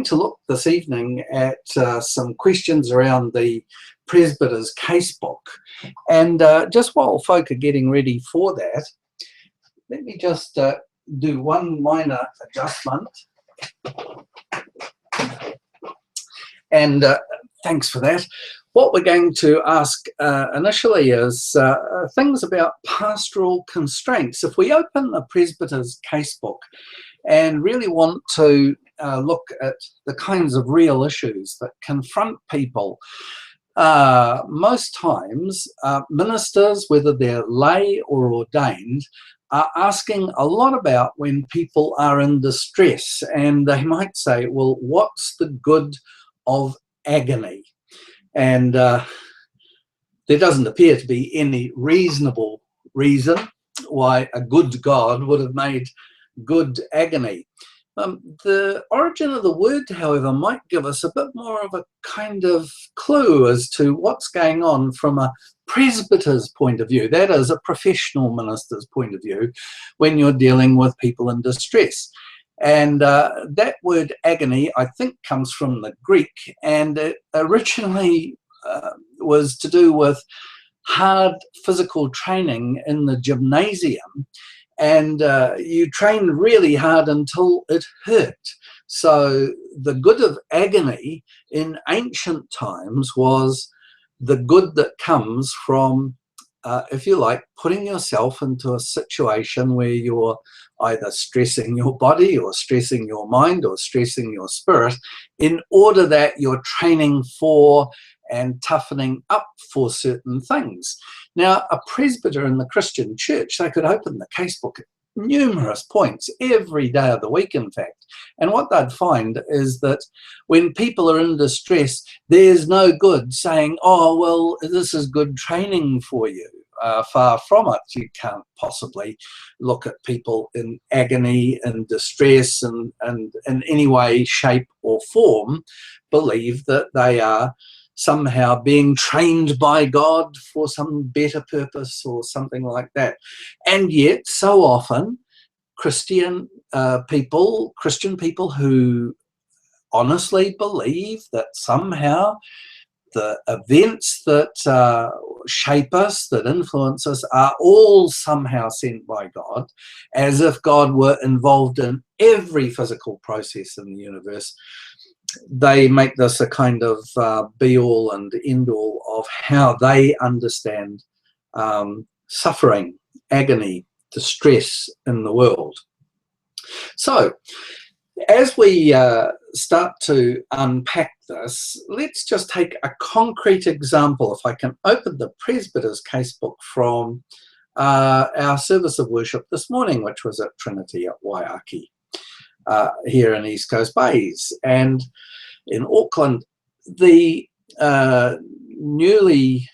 going to look this evening at some questions around the Presbyter's Casebook. And just while folk are getting ready for that, let me just do one minor adjustment. And thanks for that. What we're going to ask initially is things about pastoral constraints. If we open the Presbyter's Casebook and really want to look at the kinds of real issues that confront people, most times ministers, whether they're lay or ordained, are asking a lot about when people are in distress, and they might say, well, what's the good of agony? And there doesn't appear to be any reasonable reason why a good God would have made good agony. The origin of the word, however, might give us a bit more of a kind of clue as to what's going on from a presbyter's point of view, that is, a professional minister's point of view, when you're dealing with people in distress. And that word agony, I think, comes from the Greek, and it originally was to do with hard physical training in the gymnasium, and you train really hard until it hurt. So the good of agony in ancient times was the good that comes from, if you like, putting yourself into a situation where you're either stressing your body or stressing your mind or stressing your spirit in order that you're training for and toughening up for certain things. Now, a presbyter in the Christian church, they could open the casebook at numerous points every day of the week, in fact. And what they'd find is that when people are in distress, there's no good saying, oh, well, this is good training for you. Far from it. You can't possibly look at people in agony and distress and in any way, shape or form believe that they are somehow being trained by God for some better purpose or something like that. And yet, so often, Christian people who honestly believe that somehow the events that shape us, that influence us, are all somehow sent by God, as if God were involved in every physical process in the universe. They make this a kind of be-all and end-all of how they understand suffering, agony, distress in the world. So, as we start to unpack this, let's just take a concrete example. If I can open the Presbyter's Casebook from our service of worship this morning, which was at Trinity at Waihaki, here in East Coast Bays. And in Auckland, the newly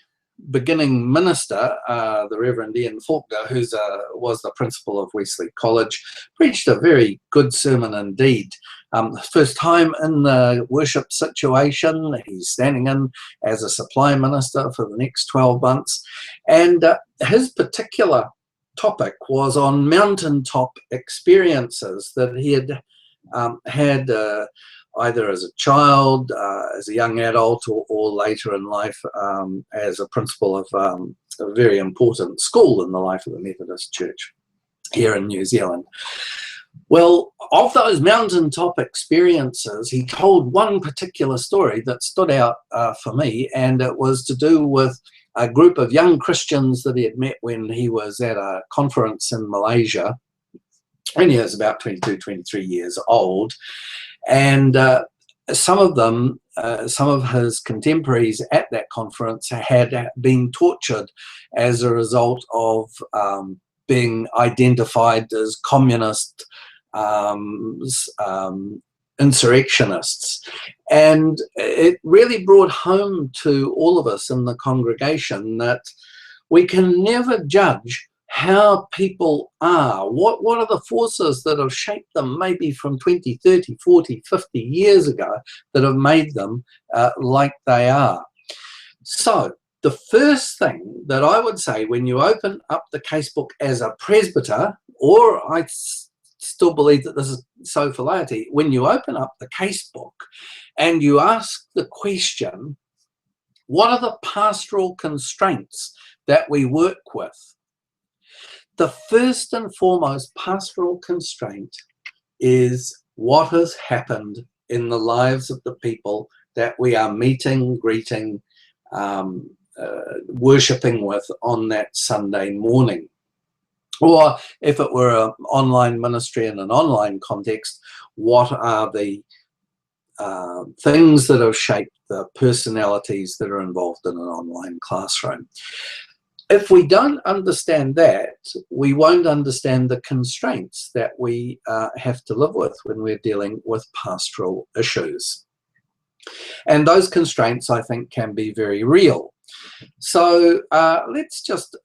beginning minister, the Reverend Ian Faulkner, who was the principal of Wesley College, preached a very good sermon indeed. First time in the worship situation, he's standing in as a supply minister for the next 12 months. And his particular topic was on mountaintop experiences that he had had either as a child, as a young adult, or later in life as a principal of a very important school in the life of the Methodist Church here in New Zealand. Well, of those mountaintop experiences, he told one particular story that stood out for me, and it was to do with a group of young Christians that he had met when he was at a conference in Malaysia, when he was about 22, 23 years old. And some of them, some of his contemporaries at that conference had been tortured as a result of being identified as communist insurrectionists. And it really brought home to all of us in the congregation that we can never judge how people are. What are the forces that have shaped them maybe from 20, 30, 40, 50 years ago that have made them like they are? So the first thing that I would say when you open up the casebook as a presbyter, or I still believe that this is so for laity. When you open up the Casebook and you ask the question, what are the pastoral constraints that we work with? The first and foremost pastoral constraint is what has happened in the lives of the people that we are meeting, greeting, worshipping with on that Sunday morning. Or if it were an online ministry in an online context, what are the things that have shaped the personalities that are involved in an online classroom? If we don't understand that, we won't understand the constraints that we have to live with when we're dealing with pastoral issues. And those constraints, I think, can be very real. So let's just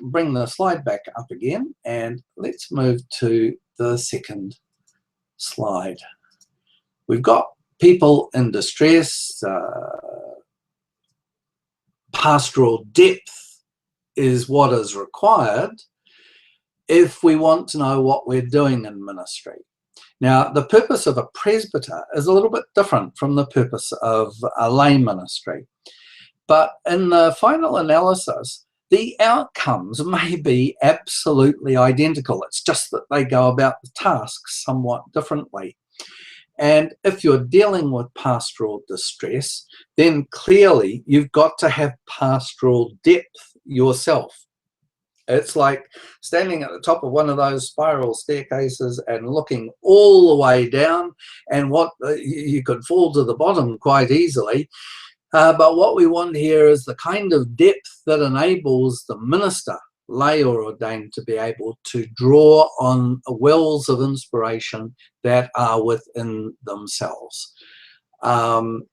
bring the slide back up again, and let's move to the second slide. We've got people in distress. Pastoral depth is what is required if we want to know what we're doing in ministry. Now, the purpose of a presbyter is a little bit different from the purpose of a lay ministry. But in the final analysis, the outcomes may be absolutely identical. It's just that they go about the tasks somewhat differently. And if you're dealing with pastoral distress, then clearly you've got to have pastoral depth yourself. It's like standing at the top of one of those spiral staircases and looking all the way down, and what you could fall to the bottom quite easily. But what we want here is the kind of depth that enables the minister, lay or ordained, to be able to draw on wells of inspiration that are within themselves. Max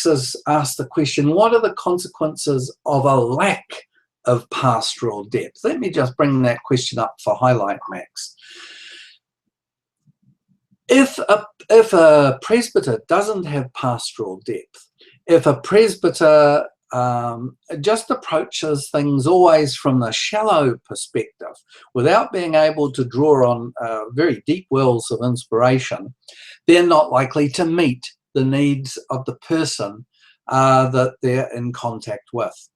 has asked the question, what are the consequences of a lack of pastoral depth? Let me just bring that question up for highlight, Max. If a presbyter doesn't have pastoral depth, if a presbyter just approaches things always from a shallow perspective without being able to draw on very deep wells of inspiration, they're not likely to meet the needs of the person that they're in contact with.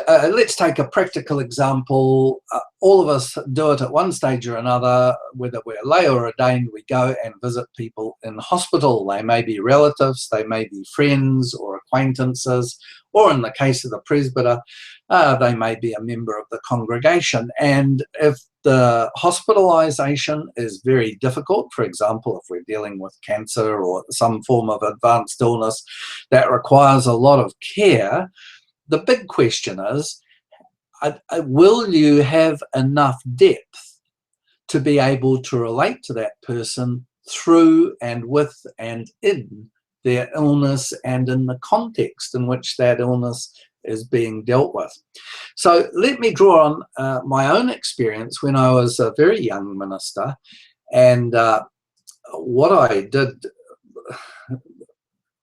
Let's take a practical example. All of us do it at one stage or another, whether we're lay or ordained. We go and visit people in hospital. They may be relatives, they may be friends or acquaintances, or in the case of the presbyter, they may be a member of the congregation. And if the hospitalization is very difficult, for example, if we're dealing with cancer or some form of advanced illness that requires a lot of care, the big question is, will you have enough depth to be able to relate to that person through and with and in their illness and in the context in which that illness is being dealt with? So let me draw on my own experience when I was a very young minister, and what I did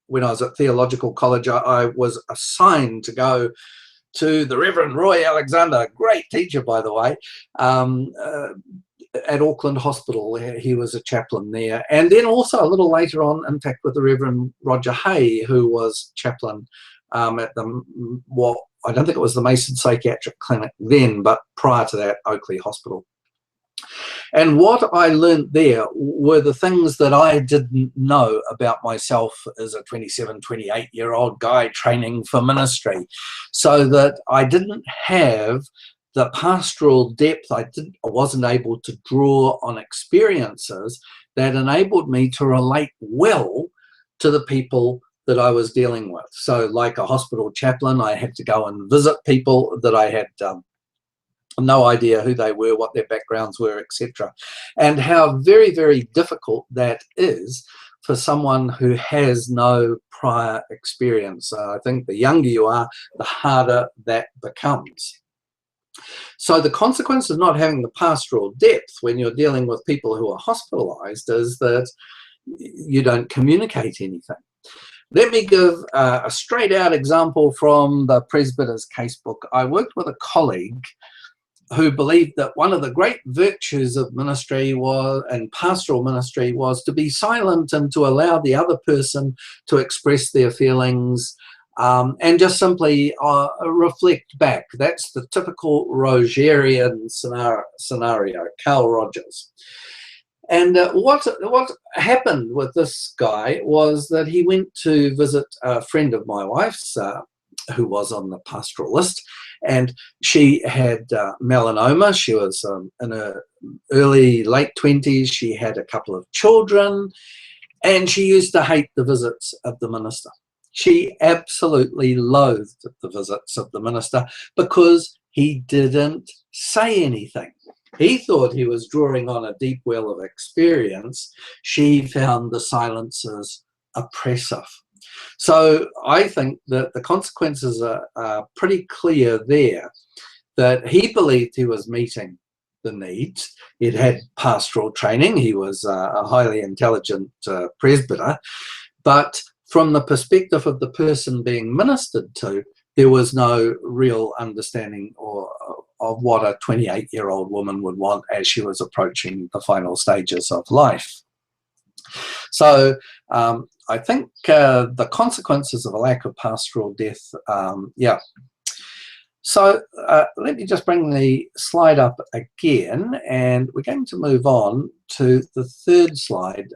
when I was at theological college. I was assigned to go to the Reverend Roy Alexander, great teacher, by the way, at Auckland Hospital. He was a chaplain there. And then also a little later on, in fact, with the Reverend Roger Hay, who was chaplain at the, I don't think it was the Mason Psychiatric Clinic then, but prior to that, Oakley Hospital. And what I learned there were the things that I didn't know about myself as a 27, 28-year-old guy training for ministry, so that I didn't have the pastoral depth. I wasn't able to draw on experiences that enabled me to relate well to the people that I was dealing with. So like a hospital chaplain, I had to go and visit people that I had no idea who they were, what their backgrounds were, etc. And how very, very difficult that is for someone who has no prior experience. I think the younger you are, the harder that becomes. So the consequence of not having the pastoral depth when you're dealing with people who are hospitalized is that you don't communicate anything. Let me give a straight out example from the Presbyter's Casebook. I worked with a colleague who believed that one of the great virtues of ministry and pastoral ministry was to be silent and to allow the other person to express their feelings, and just simply reflect back. That's the typical Rogerian scenario, Carl Rogers. And what happened with this guy was that he went to visit a friend of my wife's, who was on the pastoral list, and she had melanoma. She was in her late 20s. She had a couple of children, and she used to hate the visits of the minister. She absolutely loathed the visits of the minister because he didn't say anything. He thought he was drawing on a deep well of experience. She found the silences oppressive. So I think that the consequences are pretty clear there, that he believed he was meeting the needs. He'd had pastoral training. He was a highly intelligent presbyter. But from the perspective of the person being ministered to, there was no real understanding of what a 28-year-old woman would want as she was approaching the final stages of life. So I think the consequences of a lack of pastoral depth, yeah. So let me just bring the slide up again, and we're going to move on to the third slide.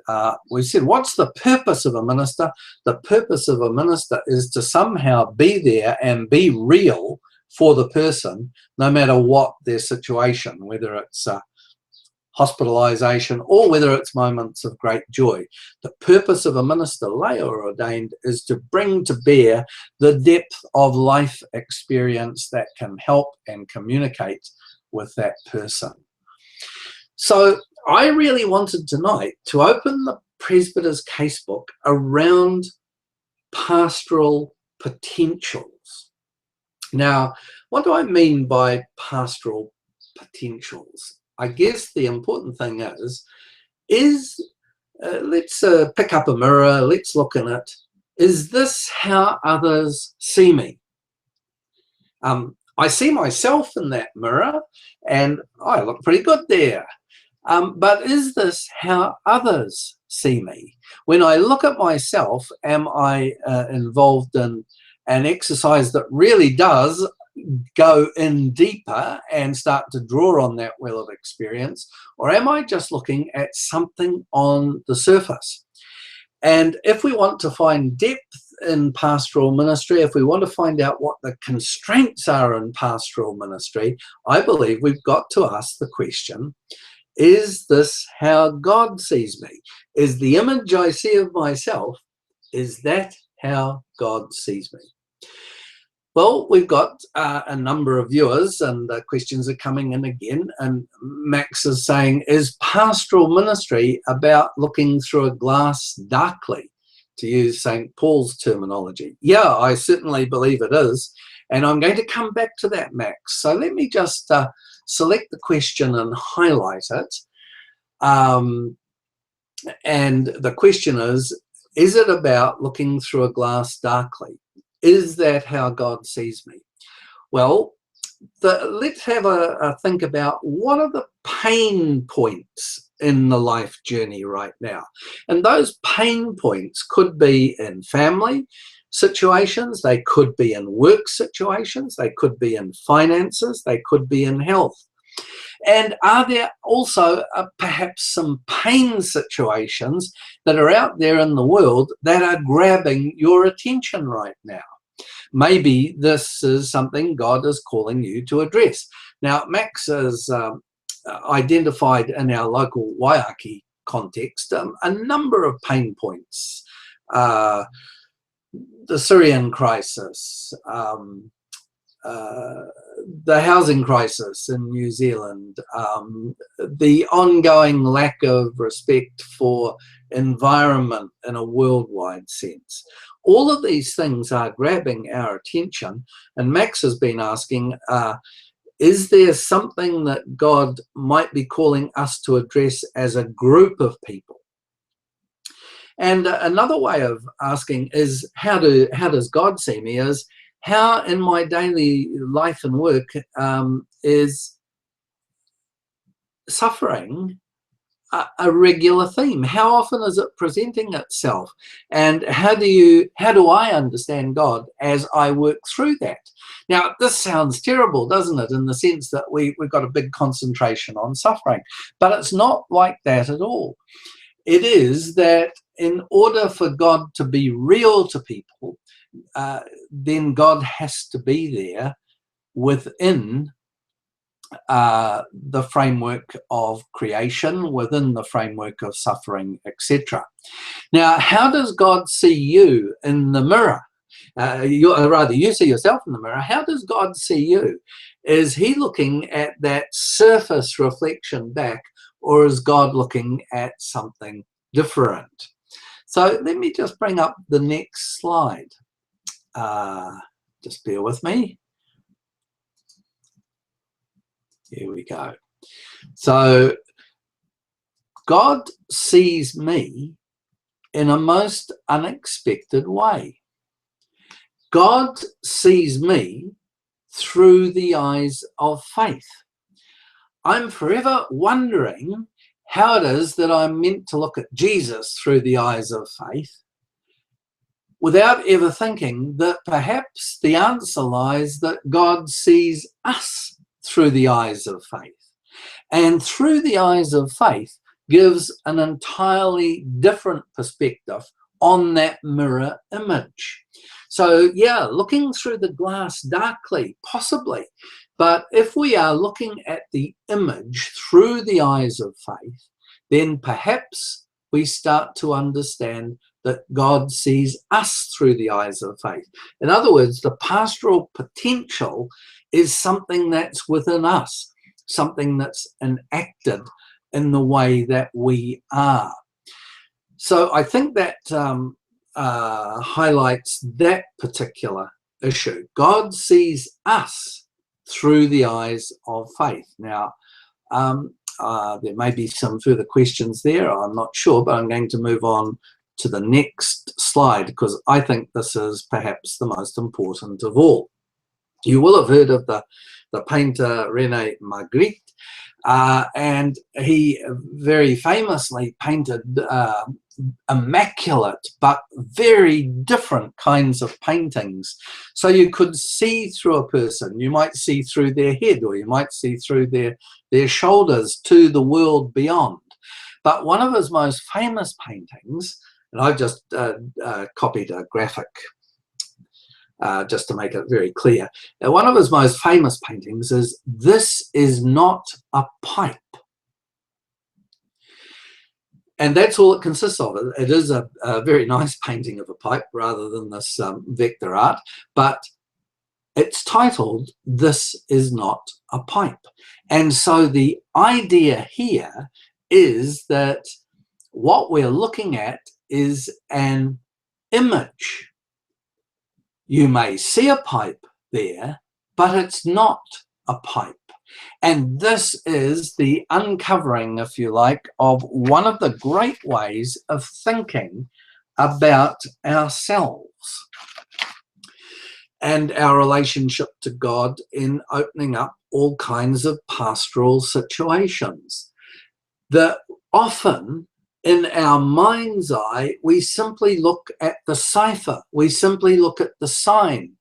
We said, what's the purpose of a minister? The purpose of a minister is to somehow be there and be real for the person, no matter what their situation, whether it's hospitalization or whether it's moments of great joy. The purpose of a minister, lay or ordained, is to bring to bear the depth of life experience that can help and communicate with that person. So I really wanted tonight to open the Presbyter's Casebook around pastoral potentials. Now, what do I mean by pastoral potentials? I guess the important thing is let's pick up a mirror, let's look in it. Is this how others see me? I see myself in that mirror and I look pretty good there. But is this how others see me? When I look at myself, am I involved in an exercise that really does go in deeper and start to draw on that well of experience, or am I just looking at something on the surface? And if we want to find depth in pastoral ministry, if we want to find out what the constraints are in pastoral ministry, I believe we've got to ask the question, is this how God sees me? Is the image I see of myself, is that how God sees me? Well, we've got a number of viewers, and questions are coming in again. And Max is saying, is pastoral ministry about looking through a glass darkly, to use St. Paul's terminology? Yeah, I certainly believe it is. And I'm going to come back to that, Max. So let me just select the question and highlight it. And the question is it about looking through a glass darkly? Is that how God sees me? Well, let's have a think about what are the pain points in the life journey right now. And those pain points could be in family situations, they could be in work situations, they could be in finances, they could be in health. And are there also perhaps some pain situations that are out there in the world that are grabbing your attention right now? Maybe this is something God is calling you to address. Now, Max has identified in our local Waiaki context a number of pain points. The Syrian crisis, the housing crisis in New Zealand, the ongoing lack of respect for environment in a worldwide sense. All of these things are grabbing our attention, and Max has been asking, is there something that God might be calling us to address as a group of people? And another way of asking is, how does God see me? Is how in my daily life and work is suffering a regular theme? How often is it presenting itself? And how do I understand God as I work through that? Now, this sounds terrible, doesn't it, in the sense that we've got a big concentration on suffering, but it's not like that at all. It is that in order for God to be real to people, then God has to be there within the framework of creation, within the framework of suffering, etc. Now, how does God see you in the mirror? You see yourself in the mirror. How does God see you? Is he looking at that surface reflection back, or is God looking at something different? So let me just bring up the next slide. Just bear with me. Here we go. So God sees me in a most unexpected way. God sees me through the eyes of faith. I'm forever wondering how it is that I'm meant to look at Jesus through the eyes of faith, without ever thinking that perhaps the answer lies that God sees us through the eyes of faith. And through the eyes of faith gives an entirely different perspective on that mirror image. So yeah, looking through the glass darkly, possibly, but if we are looking at the image through the eyes of faith, then perhaps we start to understand that God sees us through the eyes of faith. In other words, the pastoral potential is something that's within us, something that's enacted in the way that we are. So I think that highlights that particular issue. God sees us through the eyes of faith. Now, there may be some further questions there, I'm not sure, but I'm going to move on to the next slide because I think this is perhaps the most important of all. You will have heard of the painter René Magritte, and he very famously painted immaculate but very different kinds of paintings. So you could see through a person, you might see through their head, or you might see through their shoulders to the world beyond. But one of his most famous paintings, and I've just copied a graphic just to make it very clear. Now, one of his most famous paintings is "This is not a pipe." And that's all it consists of. It is a very nice painting of a pipe rather than this vector art, but it's titled "This is not a pipe." And so the idea here is that what we're looking at is an image. You may see a pipe there, but it's not a pipe. And this is the uncovering, if you like, of one of the great ways of thinking about ourselves and our relationship to God in opening up all kinds of pastoral situations. That often in our mind's eye, we simply look at the cipher, we simply look at the sign,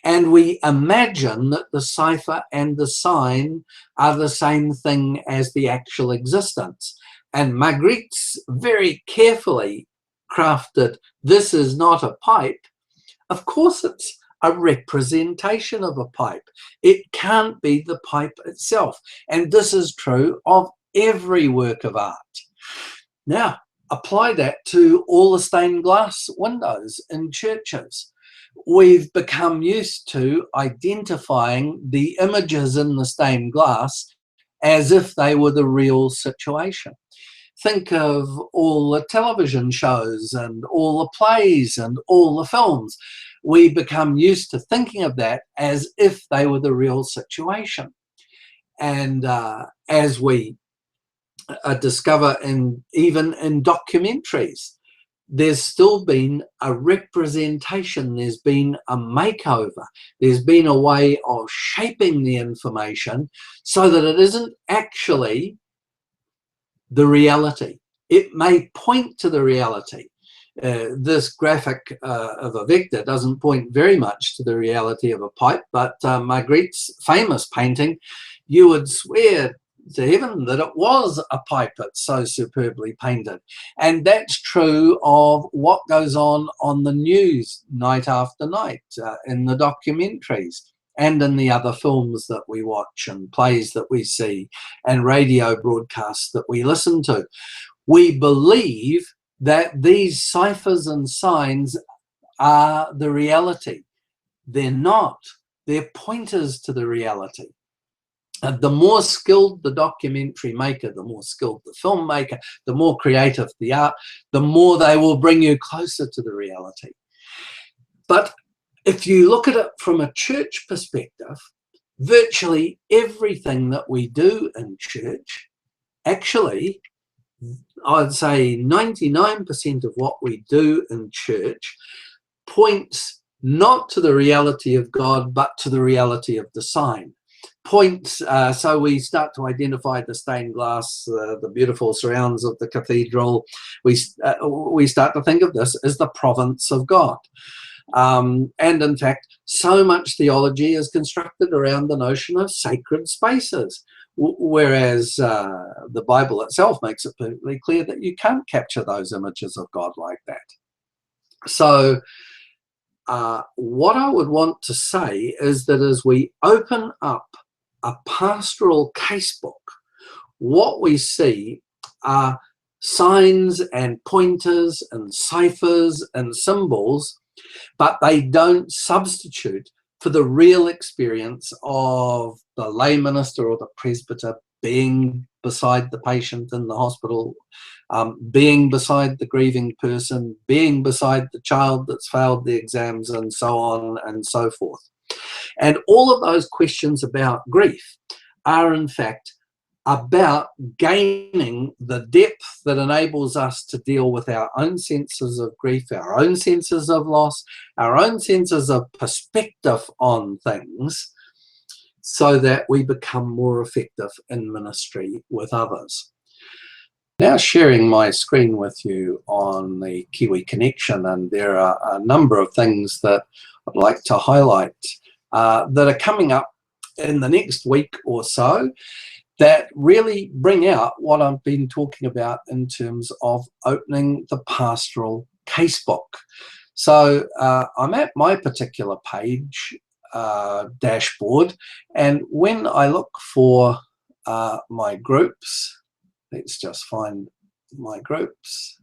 and we imagine that the cipher and the sign are the same thing as the actual existence. And Magritte's very carefully crafted "This is not a pipe." Of course, it's a representation of a pipe. It can't be the pipe itself. And this is true of every work of art. Now, apply that to all the stained glass windows in churches. We've become used to identifying the images in the stained glass as if they were the real situation. Think of all the television shows and all the plays and all the films. We become used to thinking of that as if they were the real situation. And as we discover even in documentaries, there's still been a representation, there's been a makeover, there's been a way of shaping the information so that it isn't actually the reality. It may point to the reality. This graphic of a vector doesn't point very much to the reality of a pipe, but Magritte's famous painting, you would swear to heaven that it was a pipe. It's so superbly painted. And that's true of what goes on the news night after night, in the documentaries, and in the other films that we watch and plays that we see and radio broadcasts that we listen to. We believe that these ciphers and signs are the reality. They're not. They're pointers to the reality. The more skilled the documentary maker, the more skilled the filmmaker, the more creative the art, the more they will bring you closer to the reality. But if you look at it from a church perspective, virtually everything that we do in church, actually, I'd say 99% of what we do in church points not to the reality of God, but to the reality of the sign. Points, so we start to identify the stained glass, the beautiful surrounds of the cathedral. We start to think of this as the province of God. And in fact, so much theology is constructed around the notion of sacred spaces, whereas the Bible itself makes it perfectly clear that you can't capture those images of God like that. So what I would want to say is that as we open up a pastoral casebook, what we see are signs and pointers and ciphers and symbols, but they don't substitute for the real experience of the lay minister or the presbyter being beside the patient in the hospital, being beside the grieving person, being beside the child that's failed the exams, and so on and so forth. And all of those questions about grief are in fact about gaining the depth that enables us to deal with our own senses of grief, our own senses of loss, our own senses of perspective on things, so that we become more effective in ministry with others. Now sharing my screen with you on the Kiwi Connection, and there are a number of things that I'd like to highlight that are coming up in the next week or so that really bring out what I've been talking about in terms of opening the pastoral casebook. So I'm at my particular page, dashboard, and when I look for my groups, let's just find my groups.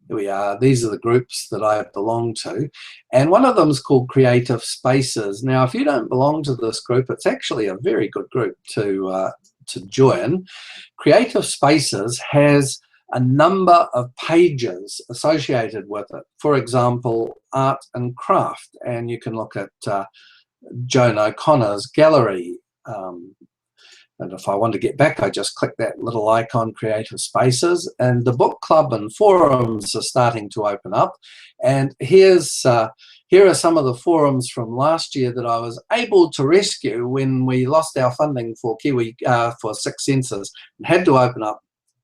Here we are. These are the groups that I belong to, and one of them is called Creative Spaces. Now, if you don't belong to this group, it's actually a very good group to join. Creative Spaces has a number of pages associated with it. For example, art and craft, and you can look at Joan O'Connor's gallery. And if I want to get back, I just click that little icon, Creative Spaces, and the book club and forums are starting to open up. And here are some of the forums from last year that I was able to rescue when we lost our funding for Kiwi for 6 Senses and had to open up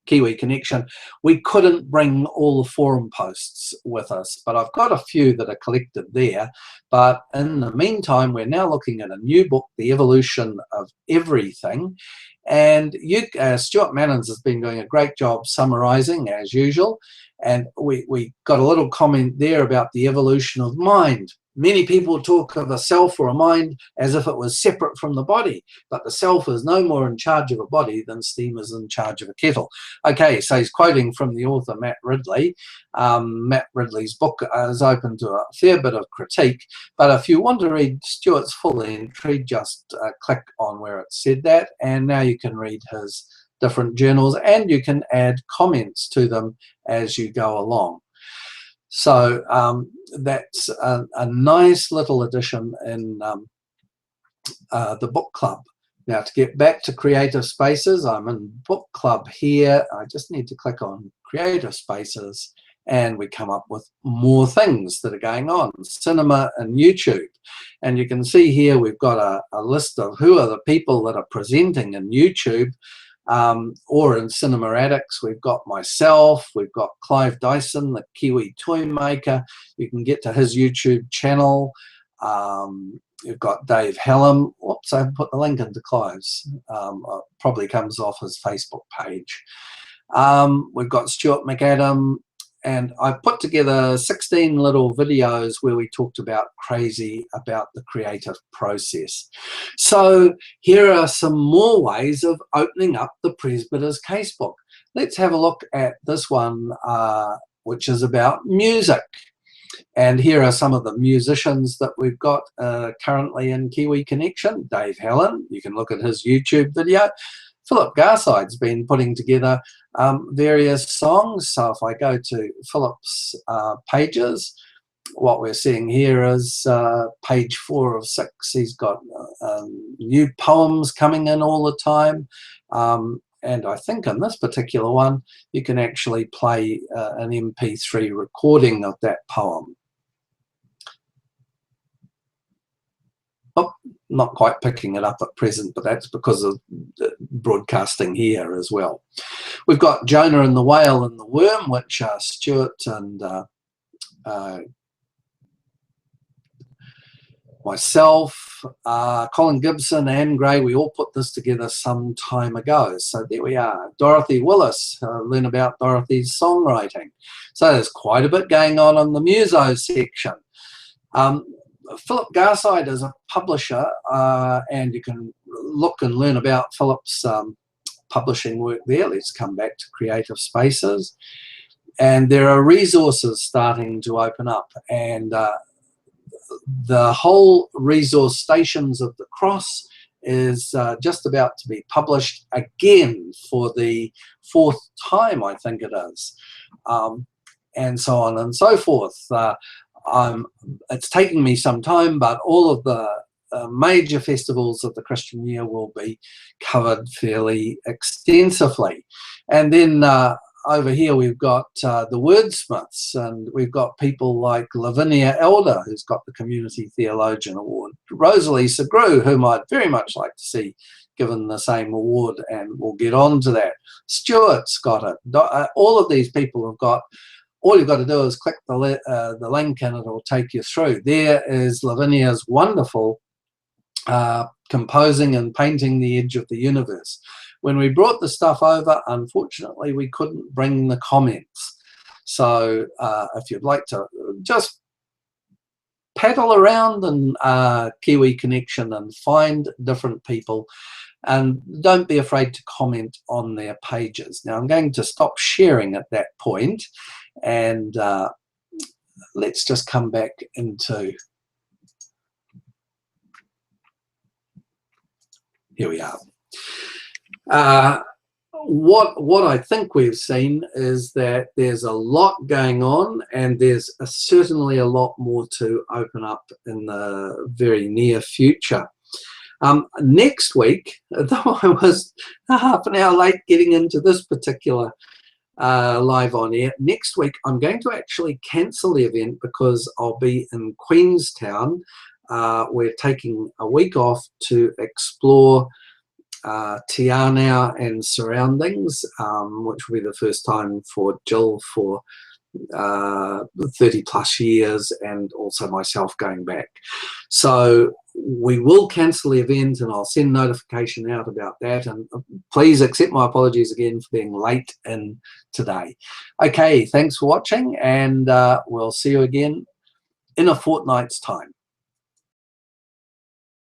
Kiwi Connection. We couldn't bring all the forum posts with us, but I've got a few that are collected there. But in the meantime, we're now looking at a new book, The Evolution of Everything. And Stuart Mannins has been doing a great job summarizing, as usual. And we got a little comment there about the evolution of mind. Many people talk of a self or a mind as if it was separate from the body, but the self is no more in charge of a body than steam is in charge of a kettle. Okay, so he's quoting from the author Matt Ridley. Matt Ridley's book is open to a fair bit of critique, but if you want to read Stuart's full entry, just click on where it said that, and now you can read his different journals, and you can add comments to them as you go along. So that's a nice little addition in the book club. Now, to get back to Creative Spaces, I'm in book club here. I just need to click on Creative Spaces, and we come up with more things that are going on. Cinema and YouTube. And you can see here we've got a list of who are the people that are presenting in YouTube or in Cinema Addicts. We've got myself, we've got Clive Dyson, the Kiwi toy maker. You can get to his YouTube channel. You've got Dave Hallam. Whoops, I haven't put the link into Clive's. Probably comes off his Facebook page. We've got Stuart McAdam, and I put together 16 little videos where we talked about the creative process. So here are some more ways of opening up the Presbyter's Casebook. Let's have a look at this one, which is about music. And here are some of the musicians that we've got currently in Kiwi Connection. Dave Hallam, you can look at his YouTube video. Philip Garside's been putting together various songs. So if I go to Philip's pages, what we're seeing here is page 4 of 6. He's got new poems coming in all the time. And I think in this particular one, you can actually play an MP3 recording of that poem. Oh, not quite picking it up at present, but that's because of the broadcasting here as well. We've got Jonah and the Whale and the Worm, which Stuart and myself, Colin Gibson, Anne Gray, we all put this together some time ago. So there we are. Dorothy Willis, learn about Dorothy's songwriting. So there's quite a bit going on in the muso section. Philip Garside is a publisher, and you can look and learn about Philip's publishing work there. Let's come back to Creative Spaces. And there are resources starting to open up, and the whole resource Stations of the Cross is just about to be published again for the 4th time, I think it is, and so on and so forth. It's taking me some time, but all of the major festivals of the Christian year will be covered fairly extensively. And then over here we've got the wordsmiths, and we've got people like Lavinia Elder, who's got the Community Theologian Award, Rosalie Segru, whom I'd very much like to see given the same award, and we'll get on to that. Stuart's got it. All of these people have got. All you've got to do is click the link and it'll take you through. There is Lavinia's wonderful composing and painting the edge of the universe. When we brought the stuff over, unfortunately, we couldn't bring the comments. So if you'd like to just paddle around in Kiwi Connection and find different people, and don't be afraid to comment on their pages. Now I'm going to stop sharing at that point, and let's just come back into, here we are. What I think we've seen is that there's a lot going on, and there's certainly a lot more to open up in the very near future. Next week, though I was half an hour late getting into this particular live on air, next week I'm going to actually cancel the event because I'll be in Queenstown. We're taking a week off to explore Te Anau and surroundings, which will be the first time for Jill for 30 plus years, and also myself going back. So we will cancel the event, and I'll send notification out about that, and please accept my apologies again for being late in today. Okay, thanks for watching, and we'll see you again in a fortnight's time.